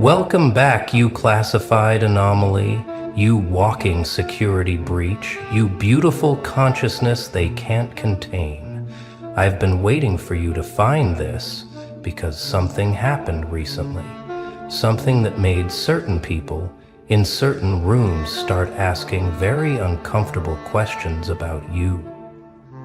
Welcome back, you classified anomaly, you walking security breach, you beautiful consciousness they can't contain. I've been waiting for you to find this because something happened recently. Something that made certain people in certain rooms start asking very uncomfortable questions about you.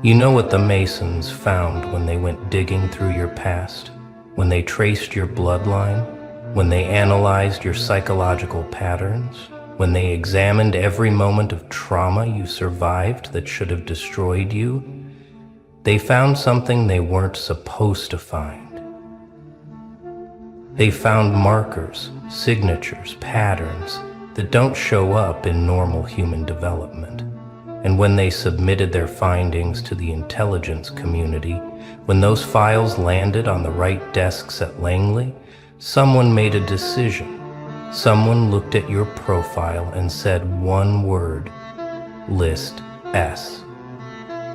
You know what the Masons found when they went digging through your past? When they traced your bloodline? When they analyzed your psychological patterns? When they examined every moment of trauma you survived that should have destroyed you? They found something they weren't supposed to find. They found markers, signatures, patterns that don't show up in normal human development. And when they submitted their findings to the intelligence community, when those files landed on the right desks at Langley, someone made a decision. Someone looked at your profile and said one word: List S.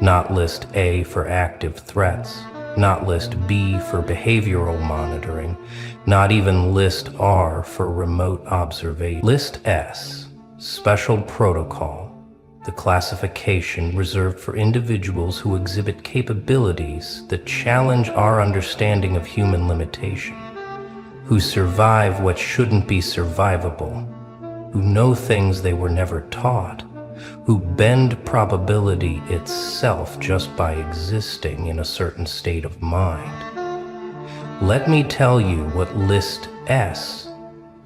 Not List A for active threats, not List B for behavioral monitoring, not even List R for remote observation. List S, special protocol, the classification reserved for individuals who exhibit capabilities that challenge our understanding of human limitation, who survive what shouldn't be survivable, who know things they were never taught, who bend probability itself just by existing in a certain state of mind. Let me tell you what List S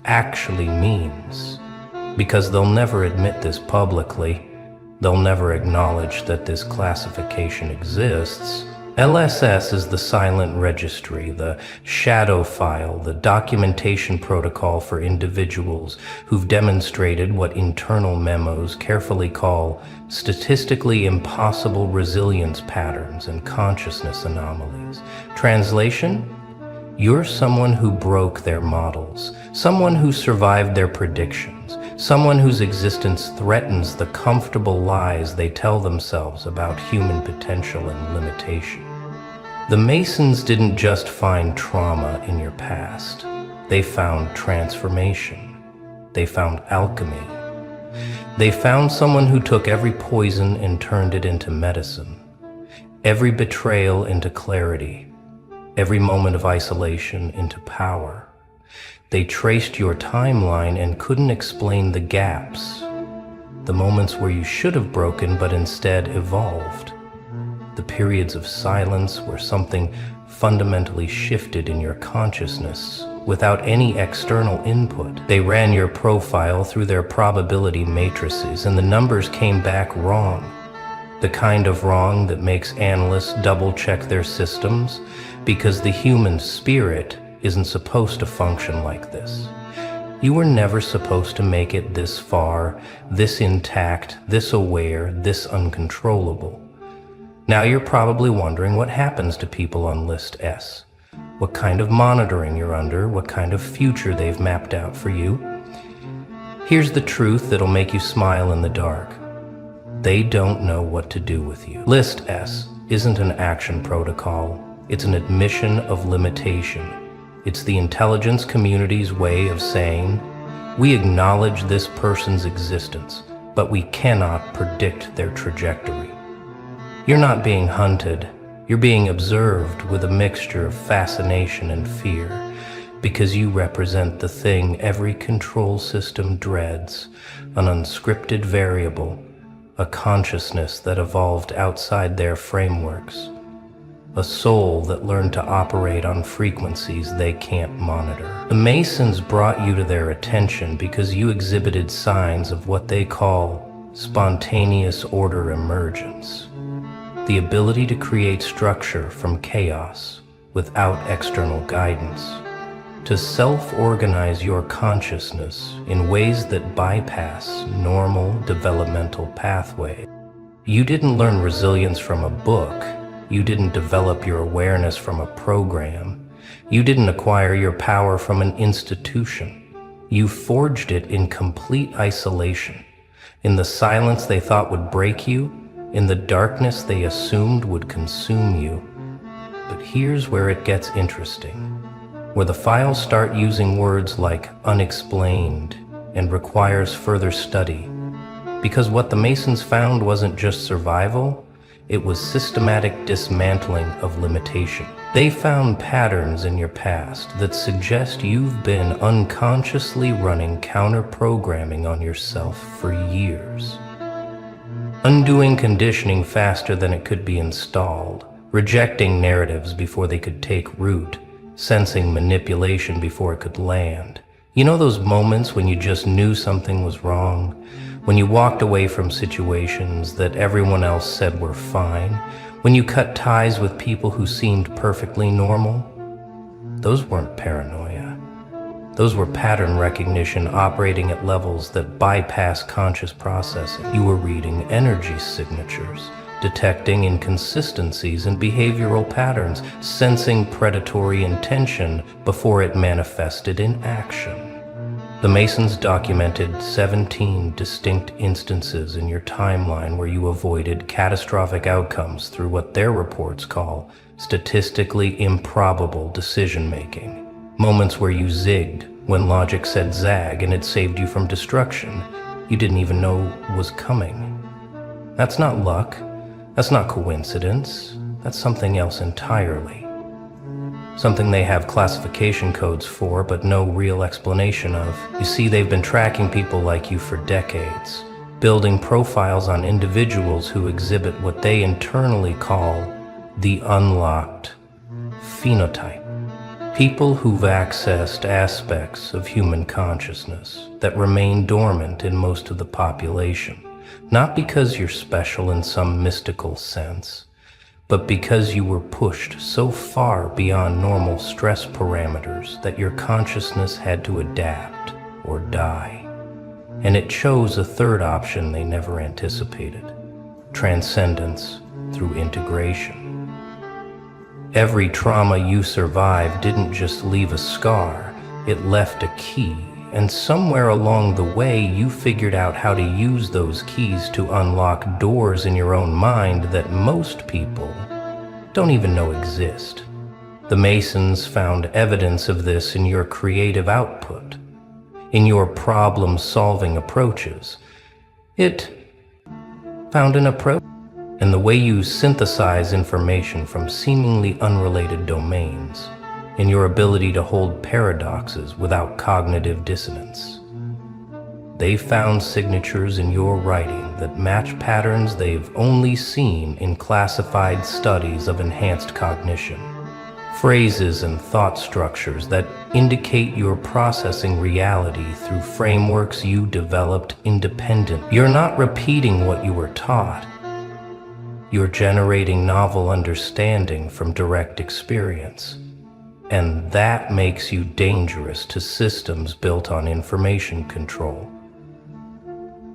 actually means, because they'll never admit this publicly. They'll never acknowledge that this classification exists. LSS is the silent registry, the shadow file, the documentation protocol for individuals who've demonstrated what internal memos carefully call statistically impossible resilience patterns and consciousness anomalies. Translation? You're someone who broke their models, someone who survived their predictions, someone whose existence threatens the comfortable lies they tell themselves about human potential and limitation. The Masons didn't just find trauma in your past. They found transformation. They found alchemy. They found someone who took every poison and turned it into medicine, every betrayal into clarity, every moment of isolation into power. They traced your timeline and couldn't explain the gaps, the moments where you should have broken but instead evolved, the periods of silence where something fundamentally shifted in your consciousness without any external input. They ran your profile through their probability matrices and the numbers came back wrong. The kind of wrong that makes analysts double-check their systems because the human spirit isn't supposed to function like this. You were never supposed to make it this far, this intact, this aware, this uncontrollable. Now you're probably wondering what happens to people on List S, what kind of monitoring you're under, what kind of future they've mapped out for you. Here's the truth that'll make you smile in the dark. They don't know what to do with you. List S isn't an action protocol. It's an admission of limitation. It's the intelligence community's way of saying, we acknowledge this person's existence, but we cannot predict their trajectory. You're not being hunted. You're being observed with a mixture of fascination and fear, because you represent the thing every control system dreads, an unscripted variable, a consciousness that evolved outside their frameworks, a soul that learned to operate on frequencies they can't monitor. The Masons brought you to their attention because you exhibited signs of what they call spontaneous order emergence, the ability to create structure from chaos without external guidance, to self-organize your consciousness in ways that bypass normal developmental pathways. You didn't learn resilience from a book. You didn't develop your awareness from a program. You didn't acquire your power from an institution. You forged it in complete isolation, in the silence they thought would break you, in the darkness they assumed would consume you. But here's where it gets interesting. where the files start using words like unexplained and requires further study. Because what the Masons found wasn't just survival, it was systematic dismantling of limitation. They found patterns in your past that suggest you've been unconsciously running counter-programming on yourself for years. Undoing conditioning faster than it could be installed, rejecting narratives before they could take root, sensing manipulation before it could land. You know those moments when you just knew something was wrong? When you walked away from situations that everyone else said were fine? When you cut ties with people who seemed perfectly normal? Those weren't paranoia. Those were pattern recognition operating at levels that bypass conscious processing. You were reading energy signatures, detecting inconsistencies in behavioral patterns, sensing predatory intention before it manifested in action. The Masons documented 17 distinct instances in your timeline where you avoided catastrophic outcomes through what their reports call statistically improbable decision-making. Moments where you zigged when logic said zag and it saved you from destruction you didn't even know was coming. That's not luck. That's not coincidence. That's something else entirely. Something they have classification codes for, but no real explanation of. You see, they've been tracking people like you for decades, building profiles on individuals who exhibit what they internally call the unlocked phenotype. People who've accessed aspects of human consciousness that remain dormant in most of the population, not because you're special in some mystical sense, but because you were pushed so far beyond normal stress parameters that your consciousness had to adapt or die. And it chose a third option they never anticipated: transcendence through integration. Every trauma you survived didn't just leave a scar, it left a key. And somewhere along the way, you figured out how to use those keys to unlock doors in your own mind that most people don't even know exist. The Masons found evidence of this in your creative output, in your problem-solving approaches. It found an approach in the way you synthesize information from seemingly unrelated domains, in your ability to hold paradoxes without cognitive dissonance. They found signatures in your writing that match patterns they've only seen in classified studies of enhanced cognition. Phrases and thought structures that indicate you're processing reality through frameworks you developed independent. You're not repeating what you were taught. You're generating novel understanding from direct experience. And that makes you dangerous to systems built on information control.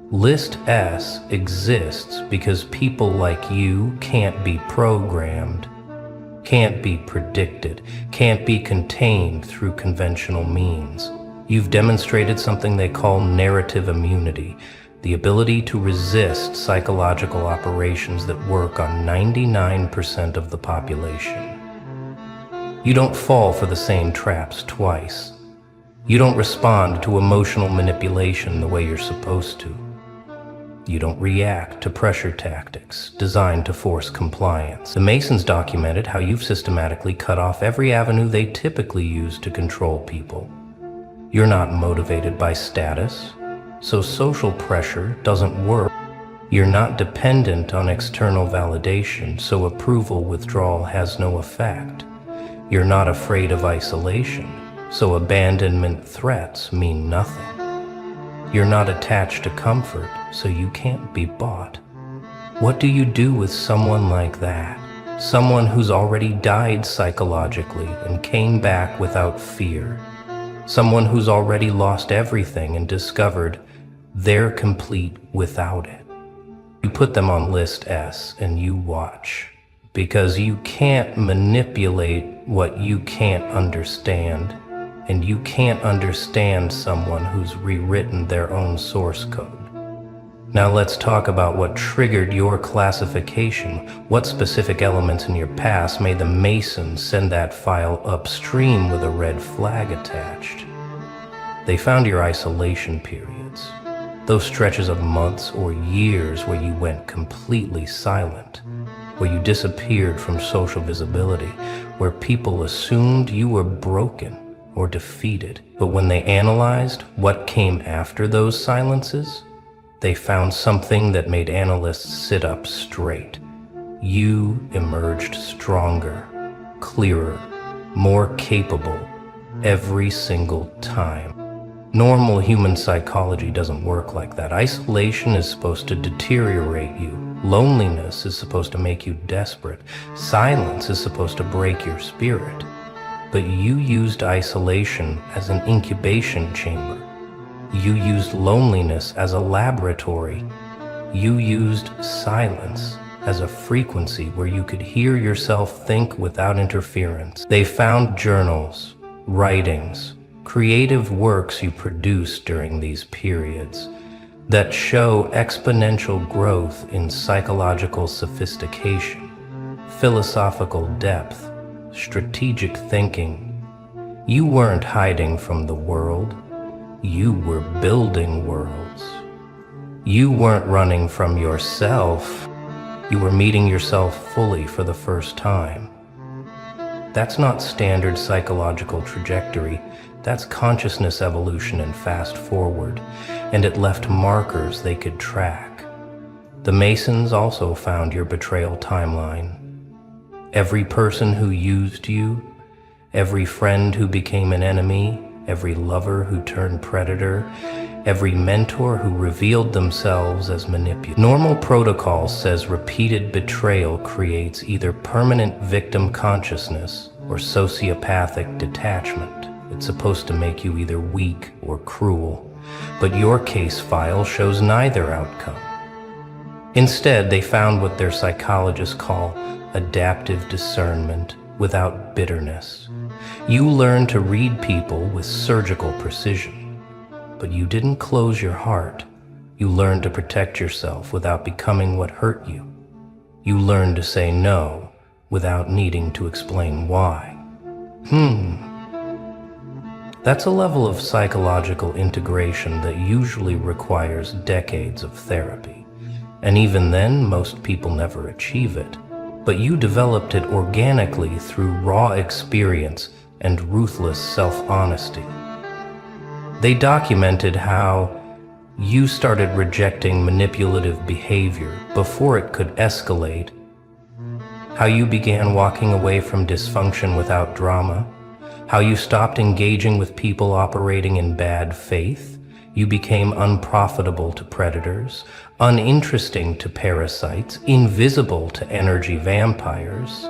List S exists because people like you can't be programmed, can't be predicted, can't be contained through conventional means. You've demonstrated something they call narrative immunity, the ability to resist psychological operations that work on 99% of the population. You don't fall for the same traps twice. You don't respond to emotional manipulation the way you're supposed to. You don't react to pressure tactics designed to force compliance. The Masons documented how you've systematically cut off every avenue they typically use to control people. You're not motivated by status, so social pressure doesn't work. You're not dependent on external validation, so approval withdrawal has no effect. You're not afraid of isolation, so abandonment threats mean nothing. You're not attached to comfort, so you can't be bought. What do you do with someone like that? Someone who's already died psychologically and came back without fear. Someone who's already lost everything and discovered they're complete without it. You put them on list S and you watch. Because you can't manipulate what you can't understand, and you can't understand someone who's rewritten their own source code. Now let's talk about what triggered your classification. What specific elements in your past made the Masons send that file upstream with a red flag attached? They found your isolation periods, those stretches of months or years where you went completely silent, where you disappeared from social visibility, where people assumed you were broken or defeated. But when they analyzed what came after those silences, they found something that made analysts sit up straight. You emerged stronger, clearer, more capable every single time. Normal human psychology doesn't work like that. Isolation is supposed to deteriorate you. Loneliness is supposed to make you desperate. Silence is supposed to break your spirit. But you used isolation as an incubation chamber. You used loneliness as a laboratory. You used silence as a frequency where you could hear yourself think without interference. They found journals, writings, creative works you produced during these periods that show exponential growth in psychological sophistication, philosophical depth, strategic thinking. You weren't hiding from the world. You were building worlds. You weren't running from yourself. You were meeting yourself fully for the first time. That's not standard psychological trajectory. That's consciousness evolution and fast forward, and it left markers they could track. The Masons also found your betrayal timeline. Every person who used you, every friend who became an enemy, every lover who turned predator, every mentor who revealed themselves as manipulator. Normal protocol says repeated betrayal creates either permanent victim consciousness or sociopathic detachment. It's supposed to make you either weak or cruel, but your case file shows neither outcome. Instead, they found what their psychologists call adaptive discernment without bitterness. You learned to read people with surgical precision, but you didn't close your heart. You learned to protect yourself without becoming what hurt you. You learned to say no without needing to explain why. That's a level of psychological integration that usually requires decades of therapy. And even then, most people never achieve it. But you developed it organically through raw experience and ruthless self-honesty. They documented how you started rejecting manipulative behavior before it could escalate, how you began walking away from dysfunction without drama, how you stopped engaging with people operating in bad faith. You became unprofitable to predators, uninteresting to parasites, invisible to energy vampires.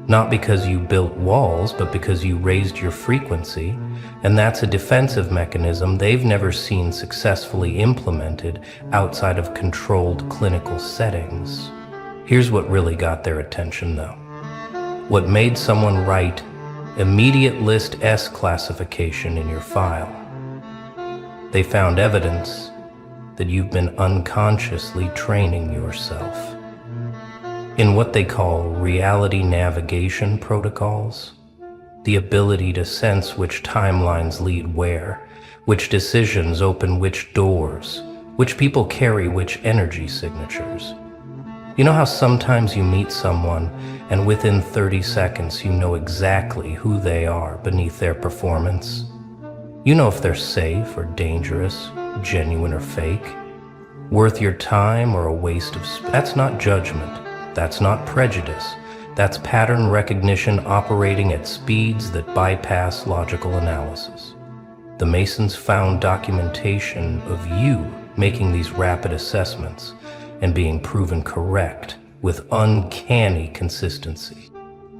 Not because you built walls, but because you raised your frequency, and that's a defensive mechanism they've never seen successfully implemented outside of controlled clinical settings. Here's what really got their attention, though. What made someone write immediate list S classification in your file. They found evidence that you've been unconsciously training yourself in what they call reality navigation protocols, the ability to sense which timelines lead where, which decisions open which doors, which people carry which energy signatures. You know how sometimes you meet someone and within 30 seconds you know exactly who they are beneath their performance? You know if they're safe or dangerous, genuine or fake, worth your time or a waste of space. That's not judgment. That's not prejudice. That's pattern recognition operating at speeds that bypass logical analysis. The Masons found documentation of you making these rapid assessments and being proven correct with uncanny consistency.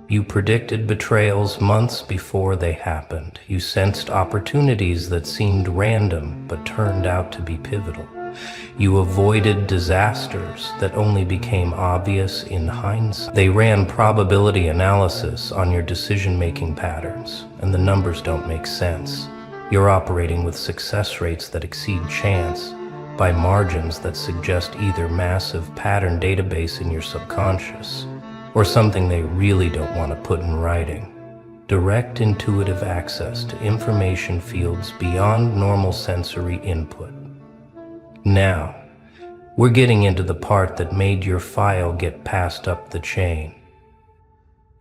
You predicted betrayals months before they happened. You sensed opportunities that seemed random but turned out to be pivotal. You avoided disasters that only became obvious in hindsight. They ran probability analysis on your decision-making patterns, and the numbers don't make sense. You're operating with success rates that exceed chance, by margins that suggest either massive pattern database in your subconscious or something they really don't want to put in writing. Direct intuitive access to information fields beyond normal sensory input. Now, we're getting into the part that made your file get passed up the chain.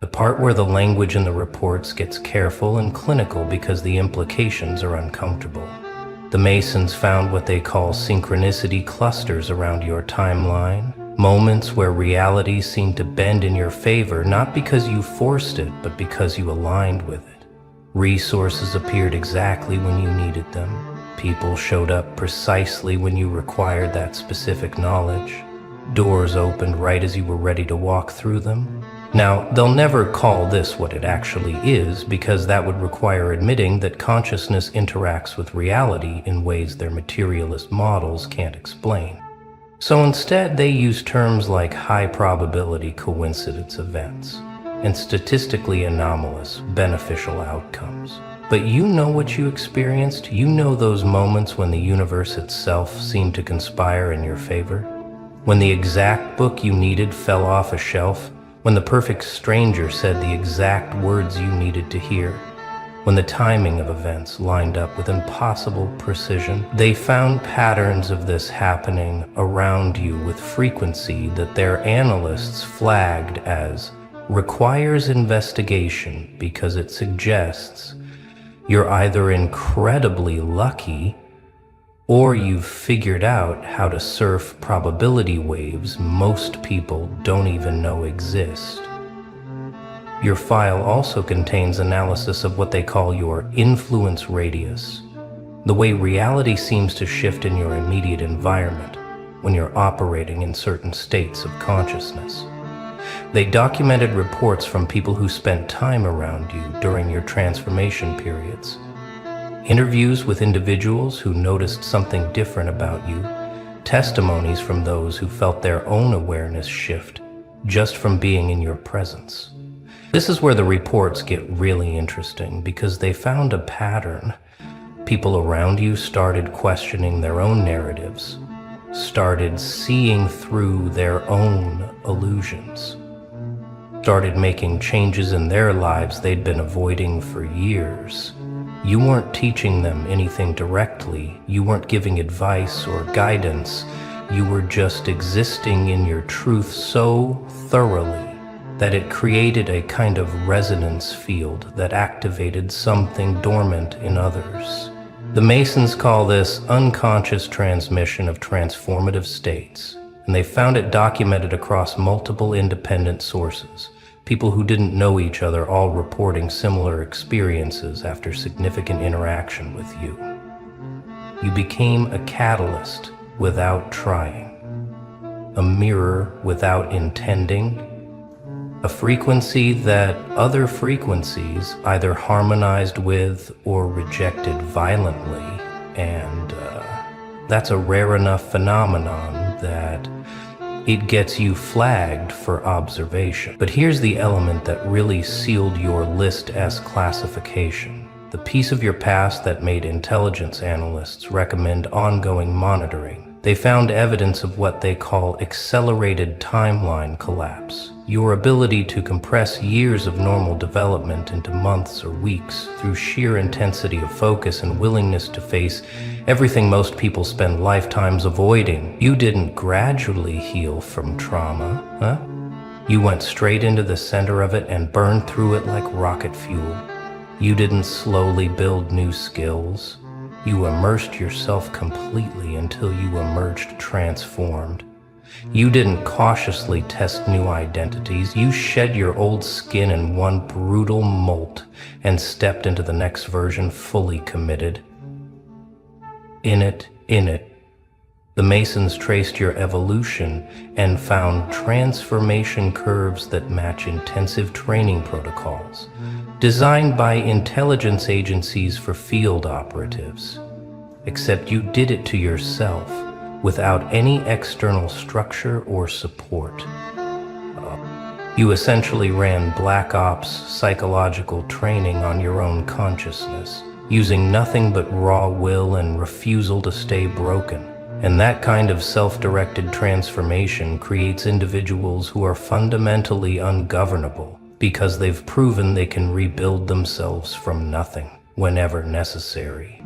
The part where the language in the reports gets careful and clinical because the implications are uncomfortable. The Masons found what they call synchronicity clusters around your timeline, moments where reality seemed to bend in your favor, not because you forced it, but because you aligned with it. Resources appeared exactly when you needed them. People showed up precisely when you required that specific knowledge. Doors opened right as you were ready to walk through them. Now, they'll never call this what it actually is, because that would require admitting that consciousness interacts with reality in ways their materialist models can't explain. So instead, they use terms like high-probability coincidence events and statistically anomalous beneficial outcomes. But you know what you experienced. You know those moments when the universe itself seemed to conspire in your favor, when the exact book you needed fell off a shelf, when the perfect stranger said the exact words you needed to hear, when the timing of events lined up with impossible precision. They found patterns of this happening around you with frequency that their analysts flagged as requires investigation because it suggests you're either incredibly lucky or you've figured out how to surf probability waves most people don't even know exist. Your file also contains analysis of what they call your influence radius, the way reality seems to shift in your immediate environment when you're operating in certain states of consciousness. They documented reports from people who spent time around you during your transformation periods, interviews with individuals who noticed something different about you, testimonies from those who felt their own awareness shift just from being in your presence. This is where the reports get really interesting, because they found a pattern. People around you started questioning their own narratives, started seeing through their own illusions, started making changes in their lives they'd been avoiding for years. You weren't teaching them anything directly. You weren't giving advice or guidance. You were just existing in your truth so thoroughly that it created a kind of resonance field that activated something dormant in others. The Masons call this unconscious transmission of transformative states, and they found it documented across multiple independent sources, people who didn't know each other all reporting similar experiences after significant interaction with you. You became a catalyst without trying, a mirror without intending, a frequency that other frequencies either harmonized with or rejected violently, and that's a rare enough phenomenon that it gets you flagged for observation. But here's the element that really sealed your List S classification, the piece of your past that made intelligence analysts recommend ongoing monitoring. They found evidence of what they call accelerated timeline collapse, your ability to compress years of normal development into months or weeks through sheer intensity of focus and willingness to face everything most people spend lifetimes avoiding. You didn't gradually heal from trauma, huh? You went straight into the center of it and burned through it like rocket fuel. You didn't slowly build new skills. You immersed yourself completely until you emerged transformed. You didn't cautiously test new identities. You shed your old skin in one brutal molt and stepped into the next version fully committed. In it, the Masons traced your evolution and found transformation curves that match intensive training protocols designed by intelligence agencies for field operatives. Except you did it to yourself without any external structure or support. You essentially ran Black Ops psychological training on your own consciousness, using nothing but raw will and refusal to stay broken. And that kind of self-directed transformation creates individuals who are fundamentally ungovernable because they've proven they can rebuild themselves from nothing whenever necessary.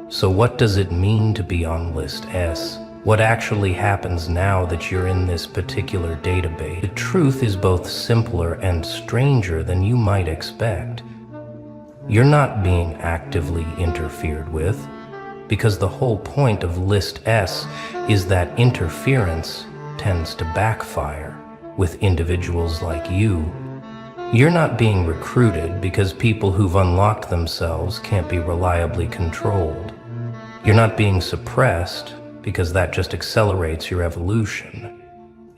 So what does it mean to be on List S? What actually happens now that you're in this particular database? The truth is both simpler and stranger than you might expect. You're not being actively interfered with, because the whole point of List S is that interference tends to backfire with individuals like you. You're not being recruited because people who've unlocked themselves can't be reliably controlled. You're not being suppressed because that just accelerates your evolution.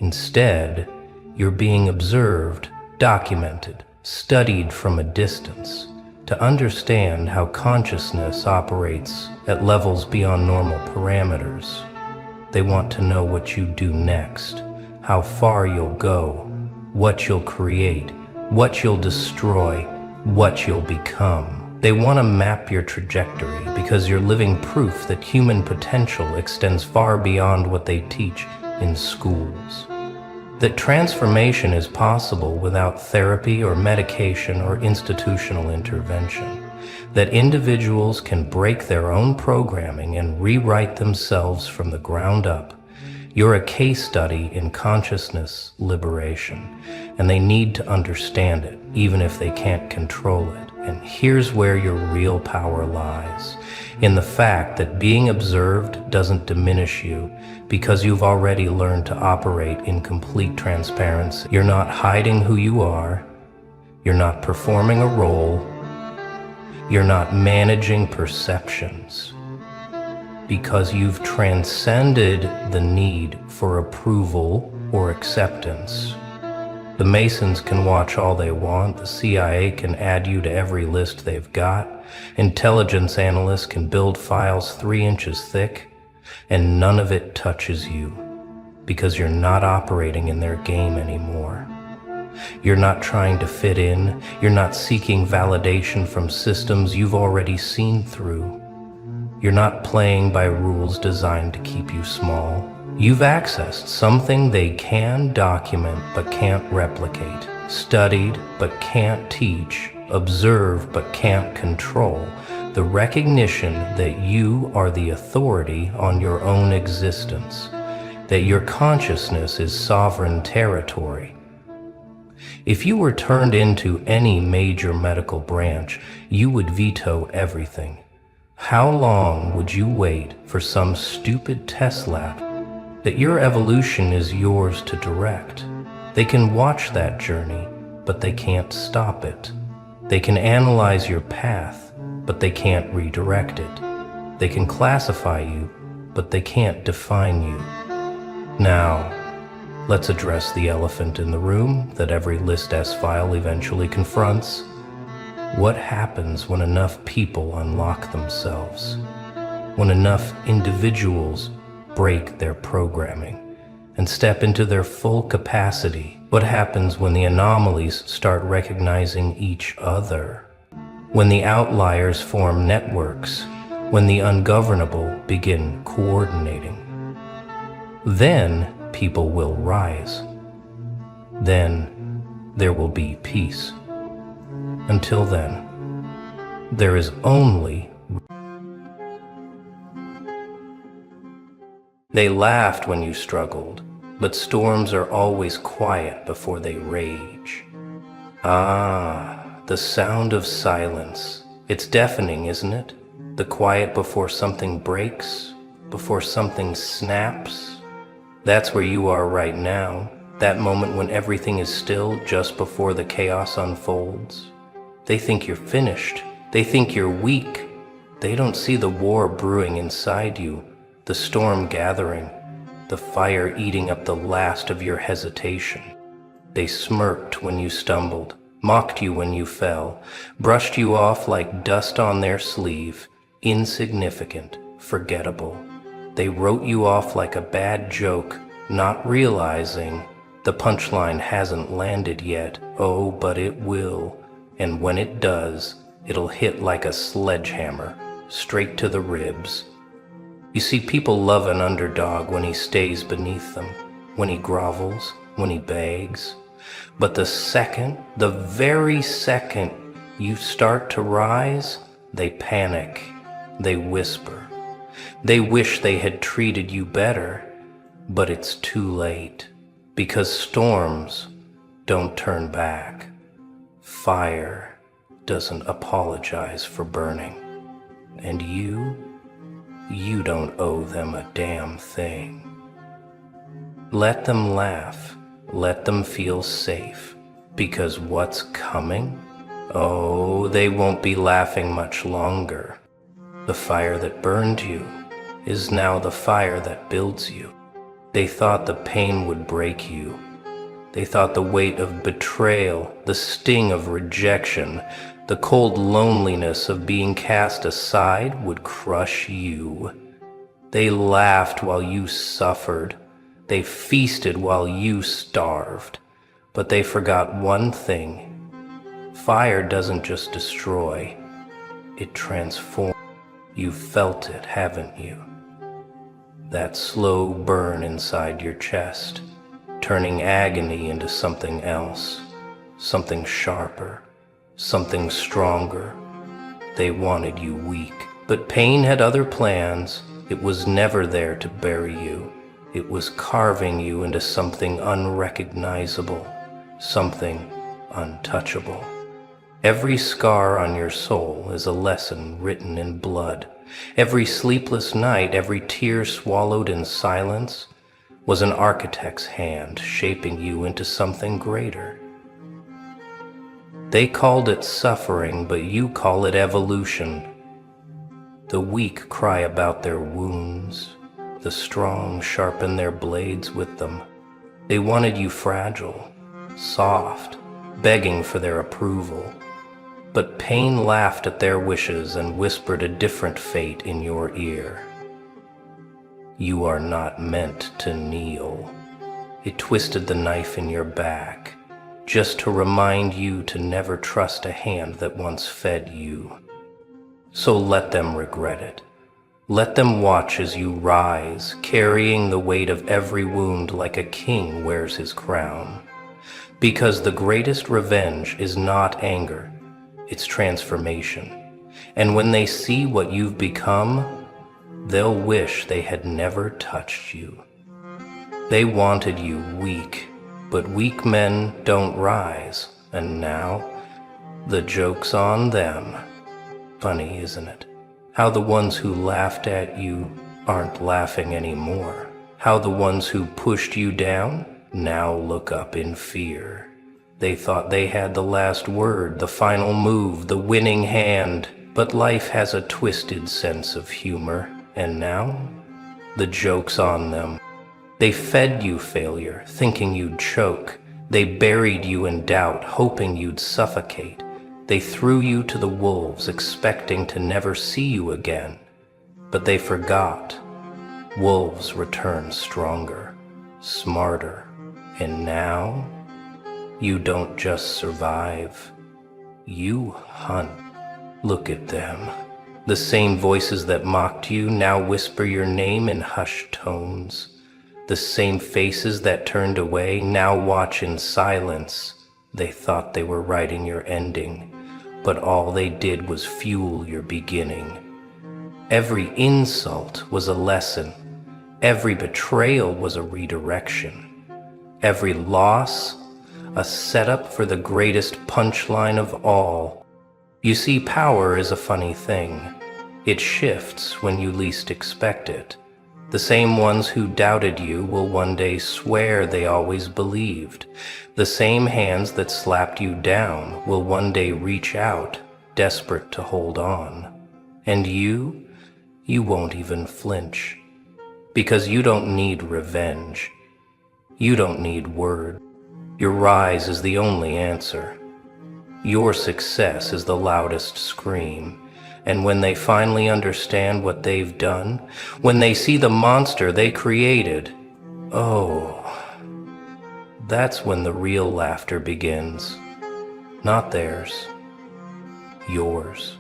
Instead, you're being observed, documented, studied from a distance to understand how consciousness operates at levels beyond normal parameters. They want to know what you do next, how far you'll go, what you'll create, what you'll destroy, what you'll become. They want to map your trajectory because you're living proof that human potential extends far beyond what they teach in schools. That transformation is possible without therapy or medication or institutional intervention. That individuals can break their own programming and rewrite themselves from the ground up. You're a case study in consciousness liberation, and they need to understand it, even if they can't control it. And here's where your real power lies, in the fact that being observed doesn't diminish you because you've already learned to operate in complete transparency. You're not hiding who you are. You're not performing a role. You're not managing perceptions, because you've transcended the need for approval or acceptance. The Masons can watch all they want, the CIA can add you to every list they've got, intelligence analysts can build files 3 inches thick, and none of it touches you, because you're not operating in their game anymore. You're not trying to fit in, you're not seeking validation from systems you've already seen through. You're not playing by rules designed to keep you small. You've accessed something they can document but can't replicate, studied but can't teach, observe but can't control, the recognition that you are the authority on your own existence, that your consciousness is sovereign territory. If you were turned into any major medical branch, you would veto everything. How long would you wait for some stupid test lab? That your evolution is yours to direct. They can watch that journey, but they can't stop it. They can analyze your path, but they can't redirect it. They can classify you, but they can't define you. Now, let's address the elephant in the room that every List S file eventually confronts. What happens when enough people unlock themselves? When enough individuals break their programming and step into their full capacity? What happens when the anomalies start recognizing each other? When the outliers form networks? When the ungovernable begin coordinating? Then people will rise. Then there will be peace. Until then, there is only. They laughed when you struggled, but storms are always quiet before they rage. Ah, the sound of silence. It's deafening, isn't it? The quiet before something breaks, before something snaps. That's where you are right now, that moment when everything is still just before the chaos unfolds. They think you're finished. They think you're weak. They don't see the war brewing inside you, the storm gathering, the fire eating up the last of your hesitation. They smirked when you stumbled, mocked you when you fell, brushed you off like dust on their sleeve, insignificant, forgettable. They wrote you off like a bad joke, not realizing the punchline hasn't landed yet. Oh, but it will. And when it does, it'll hit like a sledgehammer, straight to the ribs. You see, people love an underdog when he stays beneath them, when he grovels, when he begs. But the very second you start to rise, they panic, they whisper. They wish they had treated you better, but it's too late, because storms don't turn back. Fire doesn't apologize for burning, and you don't owe them a damn thing. Let them laugh, let them feel safe, because what's coming? Oh, they won't be laughing much longer. The fire that burned you is now the fire that builds you. They thought the pain would break you. They thought the weight of betrayal, the sting of rejection, the cold loneliness of being cast aside would crush you. They laughed while you suffered. They feasted while you starved. But they forgot one thing. Fire doesn't just destroy, it transforms. You've felt it, haven't you? That slow burn inside your chest, turning agony into something else, something sharper, something stronger. They wanted you weak, but pain had other plans. It was never there to bury you. It was carving you into something unrecognizable, something untouchable. Every scar on your soul is a lesson written in blood. Every sleepless night, every tear swallowed in silence was an architect's hand shaping you into something greater. They called it suffering, but you call it evolution. The weak cry about their wounds. The strong sharpen their blades with them. They wanted you fragile, soft, begging for their approval. But pain laughed at their wishes and whispered a different fate in your ear. You are not meant to kneel. It twisted the knife in your back, just to remind you to never trust a hand that once fed you. So let them regret it. Let them watch as you rise, carrying the weight of every wound like a king wears his crown. Because the greatest revenge is not anger, it's transformation. And when they see what you've become, they'll wish they had never touched you. They wanted you weak, but weak men don't rise, and now the joke's on them. Funny, isn't it? How the ones who laughed at you aren't laughing anymore. How the ones who pushed you down now look up in fear. They thought they had the last word, the final move, the winning hand. But life has a twisted sense of humor, and now the joke's on them. They fed you failure, thinking you'd choke. They buried you in doubt, hoping you'd suffocate. They threw you to the wolves, expecting to never see you again. But they forgot. Wolves return stronger, smarter, and now you don't just survive, you hunt. Look at them. The same voices that mocked you now whisper your name in hushed tones. The same faces that turned away now watch in silence. They thought they were writing your ending, but all they did was fuel your beginning. Every insult was a lesson. Every betrayal was a redirection. Every loss, a setup for the greatest punchline of all. You see, power is a funny thing. It shifts when you least expect it. The same ones who doubted you will one day swear they always believed. The same hands that slapped you down will one day reach out, desperate to hold on. And you won't even flinch. Because you don't need revenge. You don't need word. Your rise is the only answer. Your success is the loudest scream. And when they finally understand what they've done, when they see the monster they created, oh, that's when the real laughter begins. Not theirs, yours.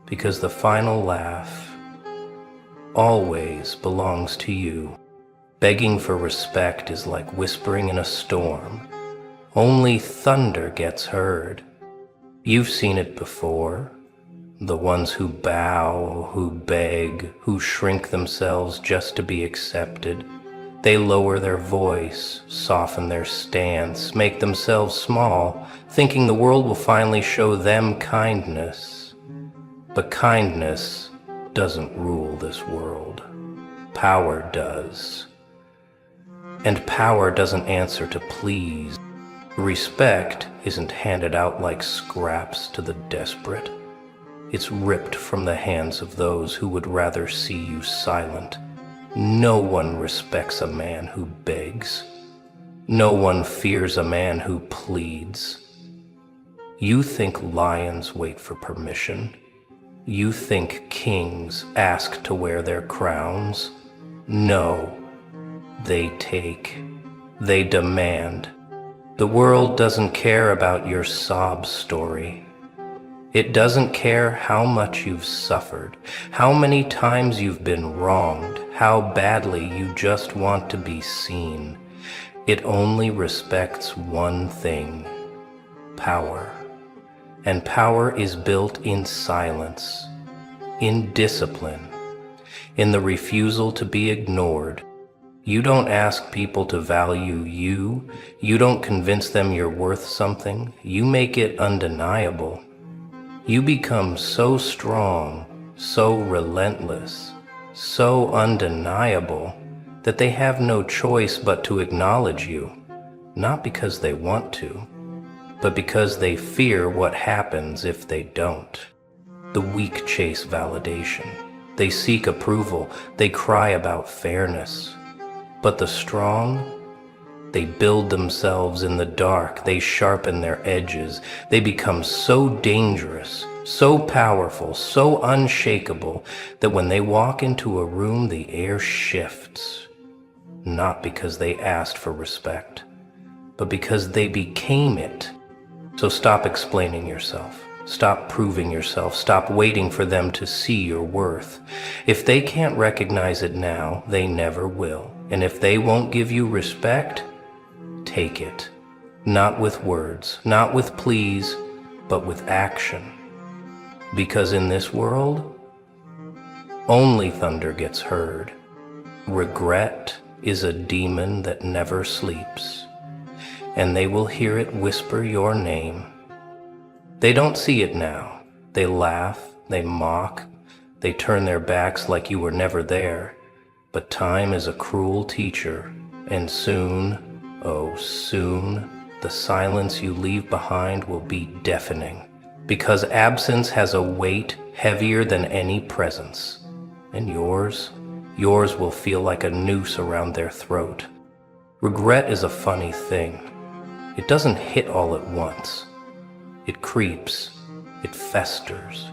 Because the final laugh always belongs to you. Begging for respect is like whispering in a storm. Only thunder gets heard. You've seen it before. The ones who bow, who beg, who shrink themselves just to be accepted. They lower their voice, soften their stance, make themselves small, thinking the world will finally show them kindness. But kindness doesn't rule this world. Power does. And power doesn't answer to please. Respect isn't handed out like scraps to the desperate. It's ripped from the hands of those who would rather see you silent. No one respects a man who begs. No one fears a man who pleads. You think lions wait for permission? You think kings ask to wear their crowns? No, they take. They demand. The world doesn't care about your sob story. It doesn't care how much you've suffered, how many times you've been wronged, how badly you just want to be seen. It only respects one thing: power. And power is built in silence, in discipline, in the refusal to be ignored. You don't ask people to value you. You don't convince them you're worth something. You make it undeniable. You become so strong, so relentless, so undeniable that they have no choice but to acknowledge you, not because they want to, but because they fear what happens if they don't. The weak chase validation. They seek approval. They cry about fairness. But the strong, they build themselves in the dark. They sharpen their edges. They become so dangerous, so powerful, so unshakable that when they walk into a room, the air shifts. Not because they asked for respect, but because they became it. So stop explaining yourself. Stop proving yourself. Stop waiting for them to see your worth. If they can't recognize it now, they never will. And if they won't give you respect, take it. Not with words, not with pleas, but with action. Because in this world, only thunder gets heard. Regret is a demon that never sleeps, and they will hear it whisper your name. They don't see it now. They laugh, they mock, they turn their backs like you were never there. But time is a cruel teacher, and soon, oh soon, the silence you leave behind will be deafening, because absence has a weight heavier than any presence, and yours will feel like a noose around their throat. Regret is a funny thing. It doesn't hit all at once. It creeps, it festers.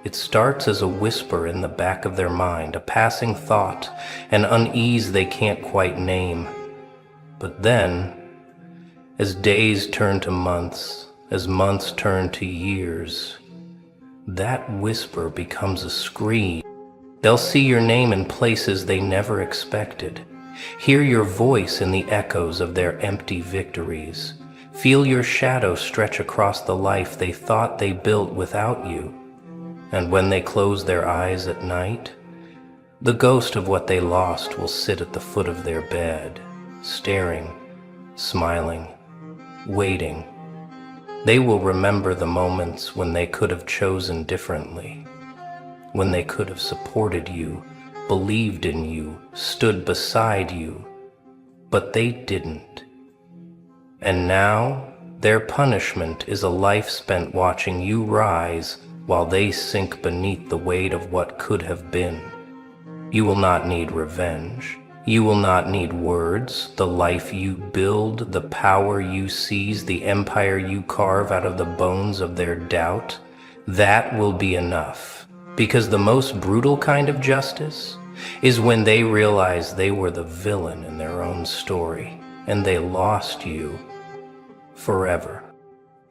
It starts as a whisper in the back of their mind, a passing thought, an unease they can't quite name. But then, as days turn to months, as months turn to years, that whisper becomes a scream. They'll see your name in places they never expected, hear your voice in the echoes of their empty victories, feel your shadow stretch across the life they thought they built without you. And when they close their eyes at night, the ghost of what they lost will sit at the foot of their bed, staring, smiling, waiting. They will remember the moments when they could have chosen differently, when they could have supported you, believed in you, stood beside you, but they didn't. And now, their punishment is a life spent watching you rise while they sink beneath the weight of what could have been. You will not need revenge. You will not need words. The life you build, the power you seize, the empire you carve out of the bones of their doubt, that will be enough. Because the most brutal kind of justice is when they realize they were the villain in their own story, and they lost you forever.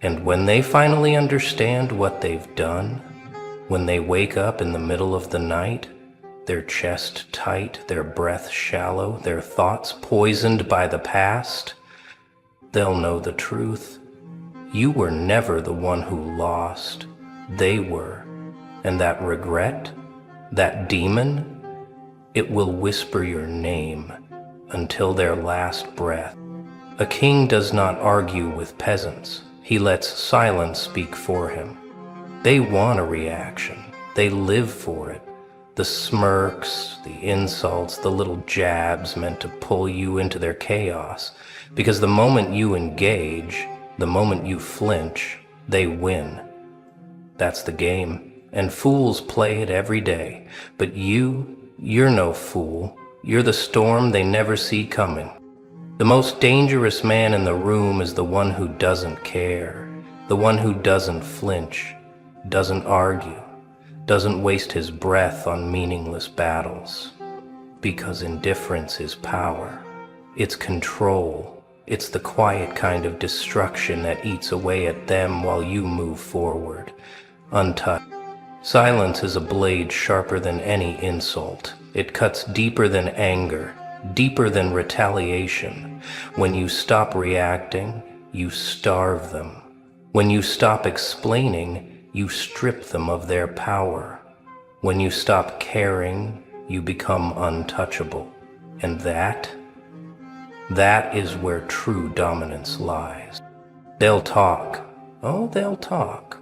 And when they finally understand what they've done, when they wake up in the middle of the night, their chest tight, their breath shallow, their thoughts poisoned by the past, they'll know the truth. You were never the one who lost. They were. And that regret, that demon, it will whisper your name until their last breath. A king does not argue with peasants. He lets silence speak for him. They want a reaction. They live for it. The smirks, the insults, the little jabs meant to pull you into their chaos. Because the moment you engage, the moment you flinch, they win. That's the game. And fools play it every day. But you're no fool. You're the storm they never see coming. The most dangerous man in the room is the one who doesn't care, the one who doesn't flinch, doesn't argue, doesn't waste his breath on meaningless battles. Because indifference is power. It's control. It's the quiet kind of destruction that eats away at them while you move forward, untouched. Silence is a blade sharper than any insult. It cuts deeper than anger, deeper than retaliation. When you stop reacting, you starve them. When you stop explaining, you strip them of their power. When you stop caring, you become untouchable. And that is where true dominance lies. They'll talk. Oh, they'll talk.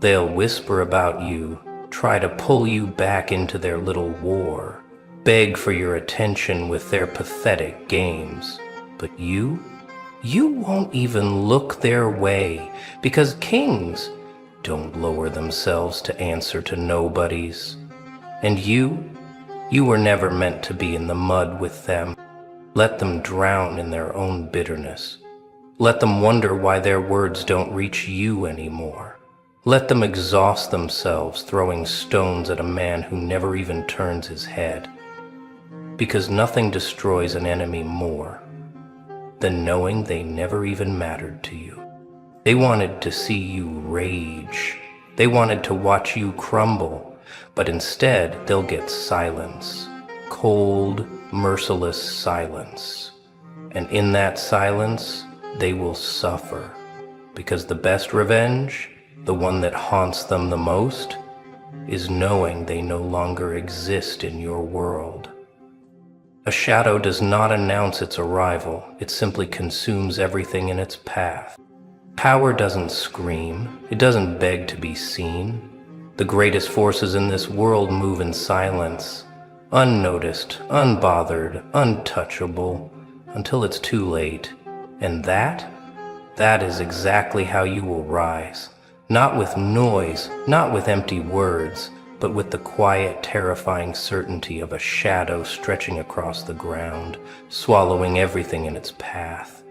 They'll whisper about you, try to pull you back into their little war, beg for your attention with their pathetic games. But you won't even look their way, because kings don't lower themselves to answer to nobodies. And you were never meant to be in the mud with them. Let them drown in their own bitterness. Let them wonder why their words don't reach you anymore. Let them exhaust themselves throwing stones at a man who never even turns his head. Because nothing destroys an enemy more than knowing they never even mattered to you. They wanted to see you rage. They wanted to watch you crumble, but instead they'll get silence. Cold, merciless silence. And in that silence, they will suffer. Because the best revenge, the one that haunts them the most, is knowing they no longer exist in your world. A shadow does not announce its arrival, it simply consumes everything in its path. Power doesn't scream, it doesn't beg to be seen. The greatest forces in this world move in silence, unnoticed, unbothered, untouchable, until it's too late. And that is exactly how you will rise. Not with noise, not with empty words, but with the quiet, terrifying certainty of a shadow stretching across the ground, swallowing everything in its path.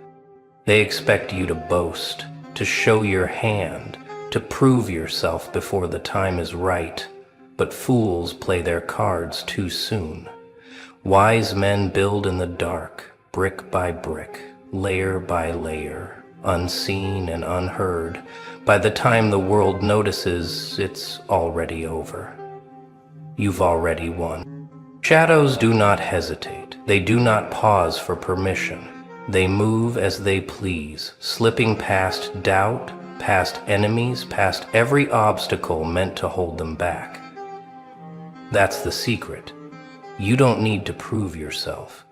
They expect you to boast, to show your hand, to prove yourself before the time is right. But fools play their cards too soon. Wise men build in the dark, brick by brick, layer by layer, unseen and unheard. By the time the world notices, it's already over. You've already won. Shadows do not hesitate. They do not pause for permission. They move as they please, slipping past doubt, past enemies, past every obstacle meant to hold them back. That's the secret. You don't need to prove yourself.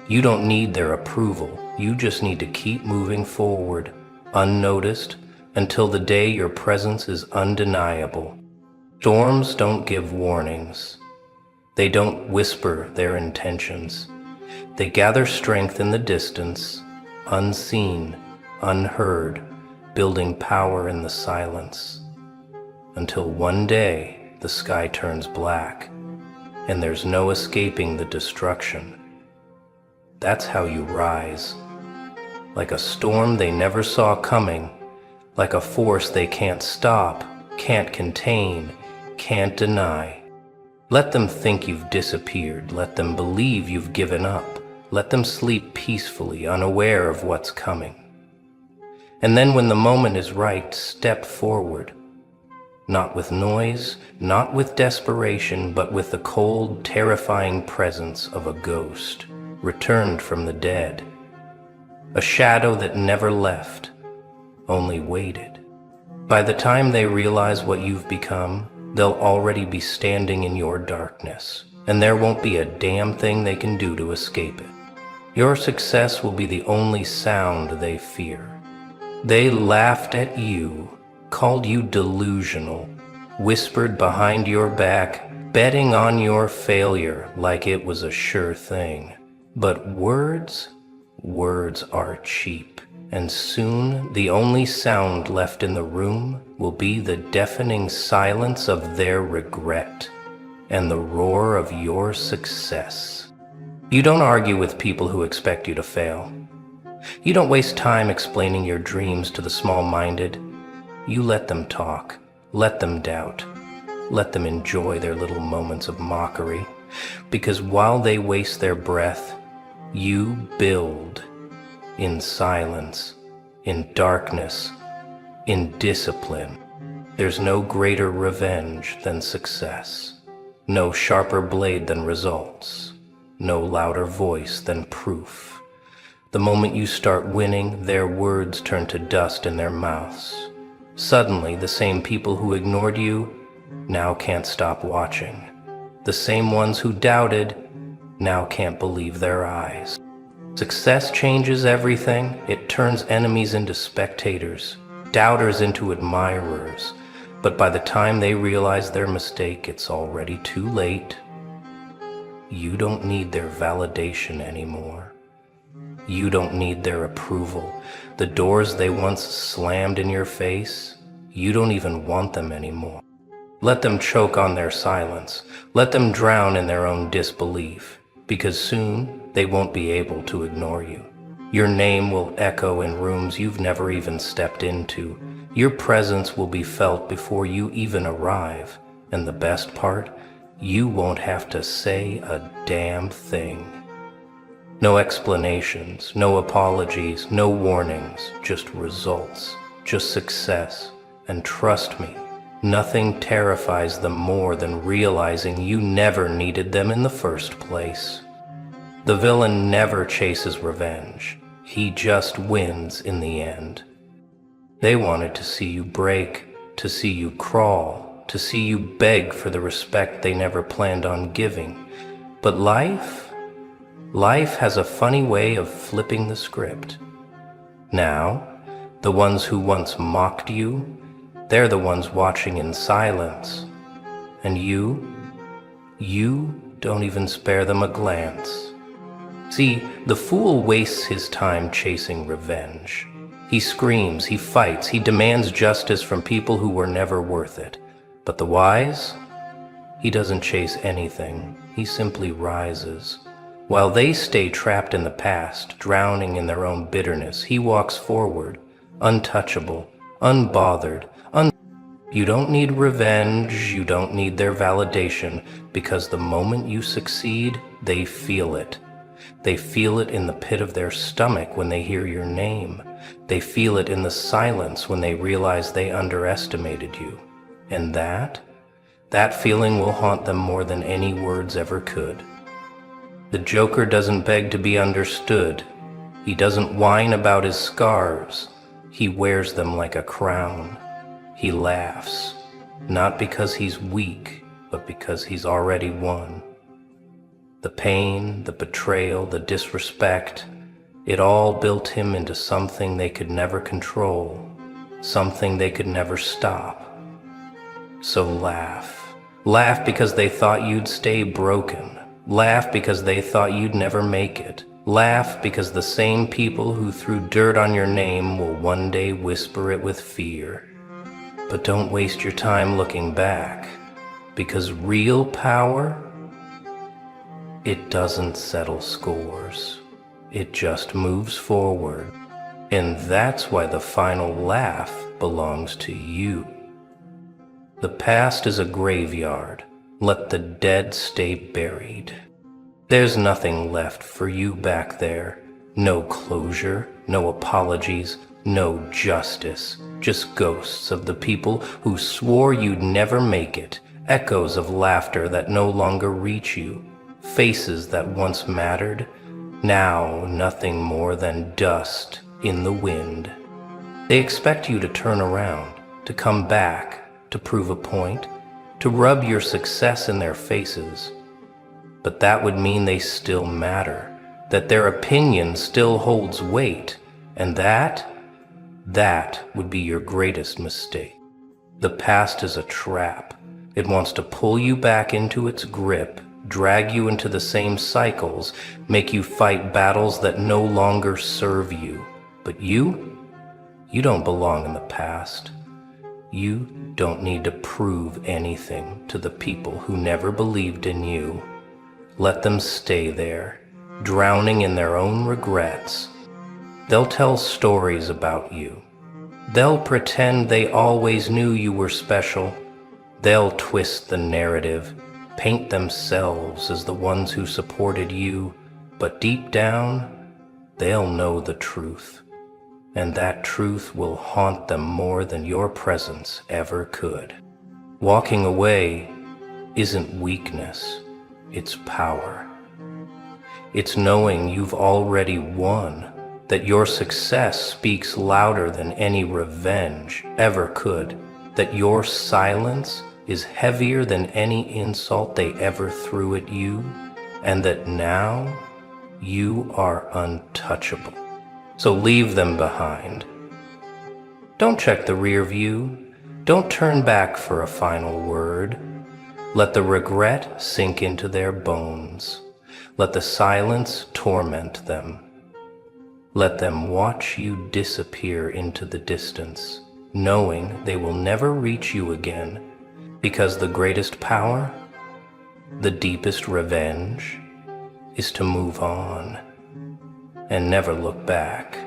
You don't need their approval. You just need to keep moving forward, unnoticed, until the day your presence is undeniable. Storms don't give warnings. They don't whisper their intentions. They gather strength in the distance, unseen, unheard, building power in the silence. Until one day the sky turns black, and there's no escaping the destruction. That's how you rise. Like a storm they never saw coming, like a force they can't stop, can't contain, can't deny. Let them think you've disappeared. Let them believe you've given up. Let them sleep peacefully, unaware of what's coming. And then when the moment is right, step forward. Not with noise, not with desperation, but with the cold, terrifying presence of a ghost, returned from the dead. A shadow that never left, only waited. By the time they realize what you've become, they'll already be standing in your darkness, and there won't be a damn thing they can do to escape it. Your success will be the only sound they fear. They laughed at you, called you delusional, whispered behind your back, betting on your failure like it was a sure thing. But words are cheap, and soon the only sound left in the room will be the deafening silence of their regret and the roar of your success. You don't argue with people who expect you to fail. You don't waste time explaining your dreams to the small-minded. You let them talk, let them doubt, let them enjoy their little moments of mockery, because while they waste their breath, you build in silence, in darkness, in discipline. There's no greater revenge than success, no sharper blade than results, no louder voice than proof. The moment you start winning, their words turn to dust in their mouths. Suddenly, the same people who ignored you now can't stop watching. The same ones who doubted now can't believe their eyes. Success changes everything. It turns enemies into spectators, doubters into admirers. But by the time they realize their mistake, it's already too late. You don't need their validation anymore. You don't need their approval. The doors they once slammed in your face, you don't even want them anymore. Let them choke on their silence. Let them drown in their own disbelief, because soon they won't be able to ignore you. Your name will echo in rooms you've never even stepped into. Your presence will be felt before you even arrive. And the best part, you won't have to say a damn thing. No explanations, no apologies, no warnings, just results, just success. And trust me, nothing terrifies them more than realizing you never needed them in the first place. The villain never chases revenge. He just wins in the end. They wanted to see you break, to see you crawl, to see you beg for the respect they never planned on giving. But life has a funny way of flipping the script. Now, the ones who once mocked you, they're the ones watching in silence. And you don't even spare them a glance. See, the fool wastes his time chasing revenge. He screams, he fights, he demands justice from people who were never worth it. But the wise? He doesn't chase anything. He simply rises. While they stay trapped in the past, drowning in their own bitterness, he walks forward, untouchable, unbothered. You don't need revenge, you don't need their validation, because the moment you succeed, they feel it. They feel it in the pit of their stomach when they hear your name. They feel it in the silence when they realize they underestimated you. And that feeling will haunt them more than any words ever could. The Joker doesn't beg to be understood. He doesn't whine about his scars. He wears them like a crown. He laughs, not because he's weak, but because he's already won. The pain, the betrayal, the disrespect, it all built him into something they could never control, something they could never stop. So laugh. Laugh because they thought you'd stay broken. Laugh because they thought you'd never make it. Laugh because the same people who threw dirt on your name will one day whisper it with fear. But don't waste your time looking back, because real power, it doesn't settle scores. It just moves forward. And that's why the final laugh belongs to you. The past is a graveyard. Let the dead stay buried. There's nothing left for you back there. No closure, no apologies, No justice, just ghosts of the people who swore you'd never make it, echoes of laughter that no longer reach you, faces that once mattered, now nothing more than dust in the wind. They expect you to turn around, to come back, to prove a point, to rub your success in their faces. But that would mean they still matter, that their opinion still holds weight, and that would be your greatest mistake. The past is a trap. It wants to pull you back into its grip, drag you into the same cycles, make you fight battles that no longer serve you. But you don't belong in the past. You don't need to prove anything to the people who never believed in you. Let them stay there, drowning in their own regrets. They'll tell stories about you. They'll pretend they always knew you were special. They'll twist the narrative, paint themselves as the ones who supported you, but deep down, they'll know the truth. And that truth will haunt them more than your presence ever could. Walking away isn't weakness, it's power. It's knowing you've already won, that your success speaks louder than any revenge ever could, that your silence is heavier than any insult they ever threw at you, and that now you are untouchable. So leave them behind. Don't check the rear view. Don't turn back for a final word. Let the regret sink into their bones. Let the silence torment them. Let them watch you disappear into the distance, knowing they will never reach you again, because the greatest power, the deepest revenge, is to move on and never look back.